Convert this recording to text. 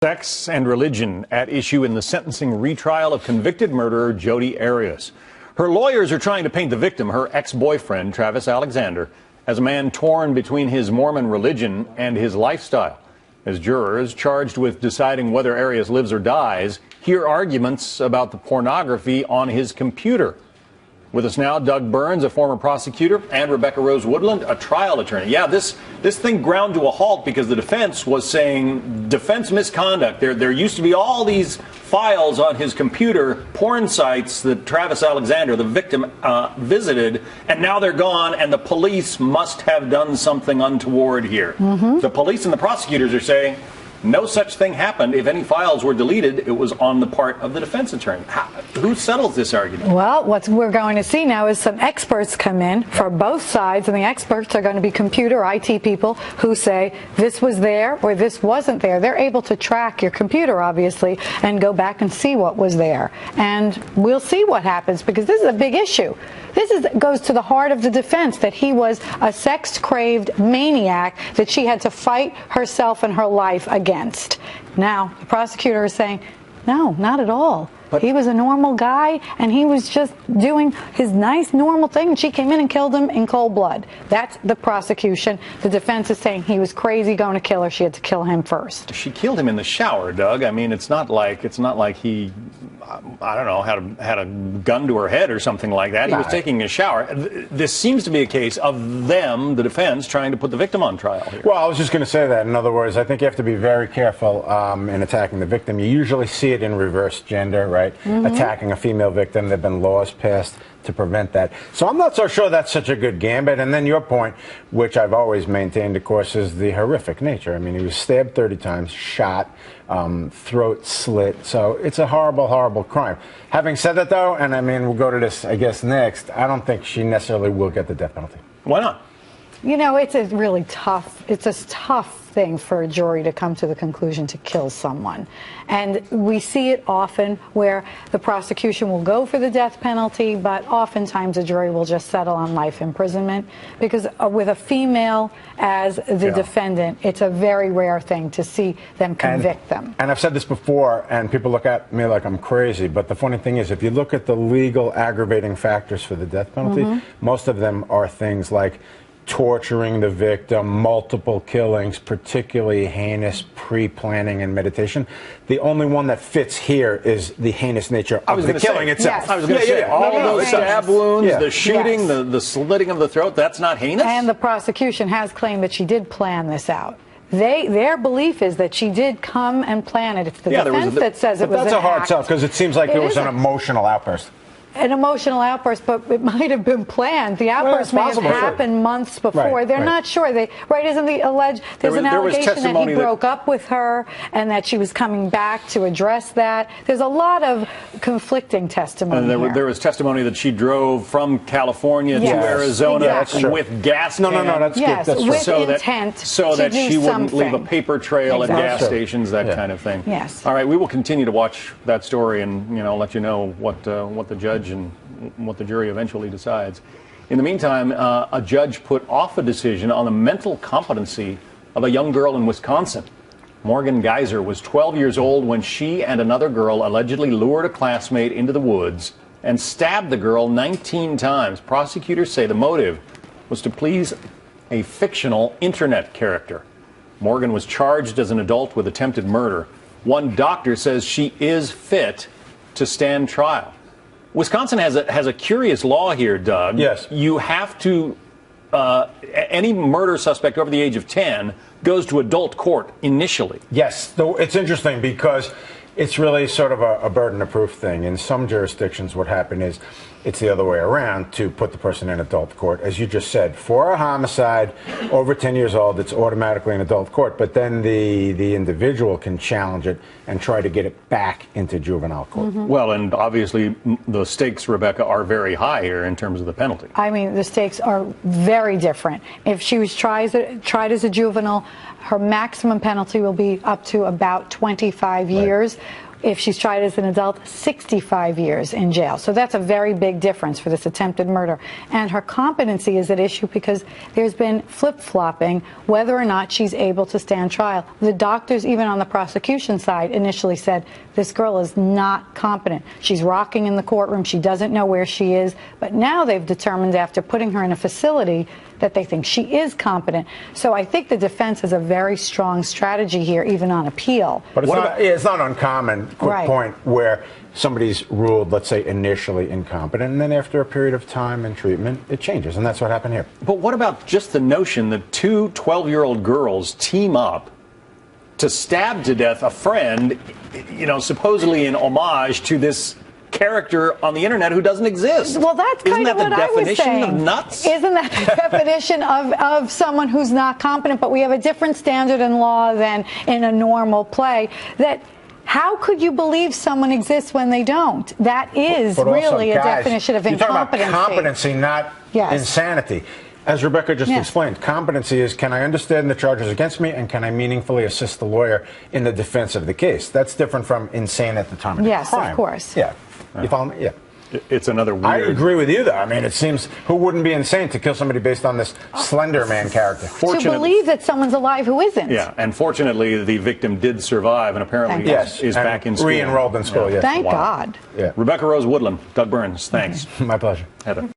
Sex and religion at issue in the sentencing retrial of convicted murderer Jodi Arias. Her lawyers are trying to paint the victim, her ex-boyfriend, Travis Alexander, as a man torn between his Mormon religion and his lifestyle. As jurors charged with deciding whether Arias lives or dies hear arguments about the pornography on his computer. With us now, Doug Burns, a former prosecutor, and Rebecca Rose Woodland, a trial attorney. Yeah, this thing ground to a halt because the defense was saying defense misconduct. There used to be all these files on his computer, porn sites that Travis Alexander, the victim, visited, and now they're gone, and the police must have done something untoward here. The police and the prosecutors are saying no such thing happened. If any files were deleted, it was on the part of the defense attorney. Who settles this argument? Well, what we're going to see now is some experts come in for both sides, and the experts are going to be computer IT people who say this was there or this wasn't there. They're able to track your computer, obviously, and go back and see what was there. And we'll see what happens, because this is a big issue. This goes to the heart of the defense, that he was a sex-craved maniac that she had to fight herself and her life against. Now, the prosecutor is saying, no, not at all. But he was a normal guy, and he was just doing his nice, normal thing, and she came in and killed him in cold blood. That's the prosecution. The defense is saying he was crazy going to kill her. She had to kill him first. She killed him in the shower, Doug. I mean, it's not like he, I don't know, had a gun to her head or something like that. He was taking a shower. This seems to be a case of them, the defense, trying to put the victim on trial here. Well, I was just going to say that. In other words, I think you have to be very careful in attacking the victim. You usually see it in reverse gender, right? Attacking a female victim. There have been laws passed to prevent that. So I'm not so sure that's such a good gambit. And then your point, which I've always maintained, of course, is the horrific nature. I mean, he was stabbed 30 times, shot, throat slit. So it's a horrible, horrible crime. Having said that, though, and I mean, we'll go to this, I guess, next, I don't think she necessarily will get the death penalty. Why not? You know, it's a tough thing for a jury to come to the conclusion to kill someone. And we see it often where the prosecution will go for the death penalty, but oftentimes a jury will just settle on life imprisonment, because with a female as the defendant, it's a very rare thing to see them convict them. And I've said this before, and people look at me like I'm crazy, but the funny thing is, if you look at the legal aggravating factors for the death penalty, most of them are things like torturing the victim, multiple killings, particularly heinous pre-planning and meditation. The only one that fits here is the heinous nature of the killing itself. Yes. I was going to say, all those stab wounds, the shooting, the slitting of the throat, that's not heinous? And the prosecution has claimed that she did plan this out. Their belief is that she did come and plan it. It's the defense that says it was an act. That's a hard sell, because it seems like it was an emotional outburst. An emotional outburst, but it might have been planned. The outburst may have happened months before. They're not sure. Isn't the alleged? There's an allegation that he broke up with her and that she was coming back to address that. There's a lot of conflicting testimony. And there was testimony that she drove from California to Arizona with gas. No, that's good. That's with intent so that she wouldn't leave a paper trail at gas stations, that kind of thing. Yes. All right, we will continue to watch that story and let you know what the judge and what the jury eventually decides. In the meantime, a judge put off a decision on the mental competency of a young girl in Wisconsin. Morgan Geyser was 12 years old when she and another girl allegedly lured a classmate into the woods and stabbed the girl 19 times. Prosecutors say the motive was to please a fictional internet character. Morgan was charged as an adult with attempted murder. One doctor says she is fit to stand trial. Wisconsin has a curious law here, Doug. Yes. You have to, any murder suspect over the age of 10 goes to adult court initially. Yes. It's interesting because it's really sort of a burden of proof thing. In some jurisdictions, what happened is it's the other way around to put the person in adult court. As you just said, for a homicide over 10 years old, it's automatically in adult court. But then the individual can challenge it and try to get it back into juvenile court. Well, and obviously the stakes, Rebecca, are very high here in terms of the penalty. I mean, the stakes are very different. If she was tried as a juvenile, her maximum penalty will be up to about 25 years. if she's tried as an adult, 65 years in jail. So that's a very big difference for this attempted murder. And her competency is at issue because there's been flip-flopping whether or not she's able to stand trial. The doctors, even on the prosecution side, initially said, this girl is not competent. She's rocking in the courtroom. She doesn't know where she is. But now they've determined, after putting her in a facility, that they think she is competent. So I think the defense has a very strong strategy here, even on appeal. But it's not uncommon, quick point, where somebody's ruled, let's say, initially incompetent, and then after a period of time and treatment, it changes, and that's what happened here. But what about just the notion that two 12-year-old girls team up to stab to death a friend, you know, supposedly in homage to this character on the internet who doesn't exist? Well, that's kind of what I was saying. Isn't that the definition of nuts? Isn't that the definition of someone who's not competent? But we have a different standard in law than in a normal play. That how could you believe someone exists when they don't? That is but also, really guys, a definition of incompetency. You're talking about competency, not insanity. As Rebecca just explained, competency is, can I understand the charges against me, and can I meaningfully assist the lawyer in the defense of the case? That's different from insane at the time of the crime. Yes, of course. Yeah. You follow me? Yeah. It's another weird... I agree with you, though. I mean, it seems, who wouldn't be insane to kill somebody based on this Slender Man character? To believe that someone's alive who isn't. Yeah, and fortunately, the victim did survive and apparently is back in school. Re-enrolled in school, yes. Thank God. Yeah. Rebecca Rose Woodland, Doug Burns, thanks. My pleasure. Heather.